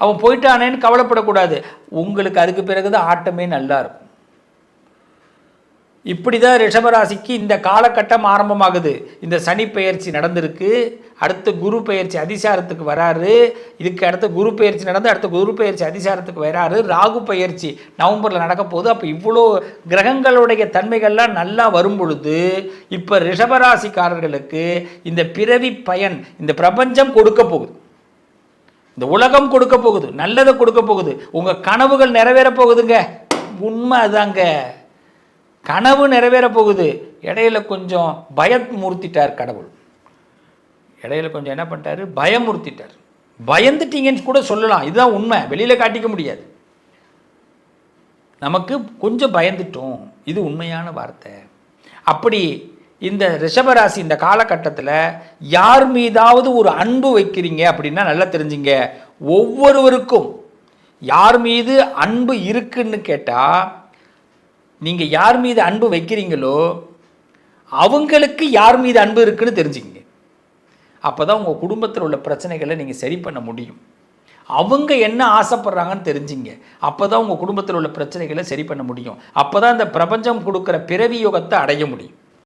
அவன் போயிட்டானேன்னு கவலைப்படக்கூடாது. உங்களுக்கு அதுக்கு பிறகுதான் ஆட்டமே நல்லா இருக்கும். இப்படி தான் ரிஷபராசிக்கு இந்த காலகட்டம் ஆரம்பமாகுது. இந்த சனி பெயர்ச்சி நடந்திருக்கு, அடுத்து குரு பெயர்ச்சி அதிசாரத்துக்கு வராரு, இதுக்கு அடுத்து குரு பெயர்ச்சி நடந்து அடுத்து குரு பெயர்ச்சி அதிசாரத்துக்கு வராரு, ராகு பெயர்ச்சி நவம்பரில் நடக்க போகுது. அப்போ இவ்வளோ கிரகங்களுடைய தன்மைகள்லாம் நல்லா வரும் பொழுது இப்போ ரிஷபராசிக்காரர்களுக்கு இந்த பிறவி பயன் இந்த பிரபஞ்சம் கொடுக்க போகுது, இந்த உலகம் கொடுக்க போகுது, நல்லதை கொடுக்க போகுது. உங்கள் கனவுகள் நிறைவேற போகுதுங்க. உண்மை அதாங்க, கனவு நிறைவேற போகுது. இடையில கொஞ்சம் பயமுறுத்திட்டார் கடவுள். இடையில கொஞ்சம் என்ன பண்ணிட்டாரு, பயமுறுத்திட்டார். பயந்துட்டீங்கன்னு கூட சொல்லலாம், இதுதான் உண்மை, வெளியில் காட்டிக்க முடியாது. நமக்கு கொஞ்சம் பயந்துட்டோம், இது உண்மையான வார்த்தை. அப்படி இந்த ரிஷபராசி இந்த காலகட்டத்தில் யார் மீதாவது ஒரு அன்பு வைக்கிறீங்க அப்படின்னா நல்லா தெரிஞ்சுங்க, ஒவ்வொருவருக்கும் யார் மீது அன்பு இருக்குன்னு கேட்டால், நீங்கள் யார் மீது அன்பு வைக்கிறீங்களோ அவங்களுக்கு யார் மீது அன்பு இருக்குன்னு தெரிஞ்சுக்கிங்க. அப்போ தான் உங்கள் குடும்பத்தில் உள்ள பிரச்சனைகளை நீங்கள் சரி பண்ண முடியும். அவங்க என்ன ஆசைப்படுறாங்கன்னு தெரிஞ்சுங்க. அப்போ தான் உங்கள் குடும்பத்தில் உள்ள பிரச்சனைகளை சரி பண்ண முடியும். அப்போ தான் இந்த பிரபஞ்சம் கொடுக்குற பிறவி யோகத்தை அடைய முடியும்.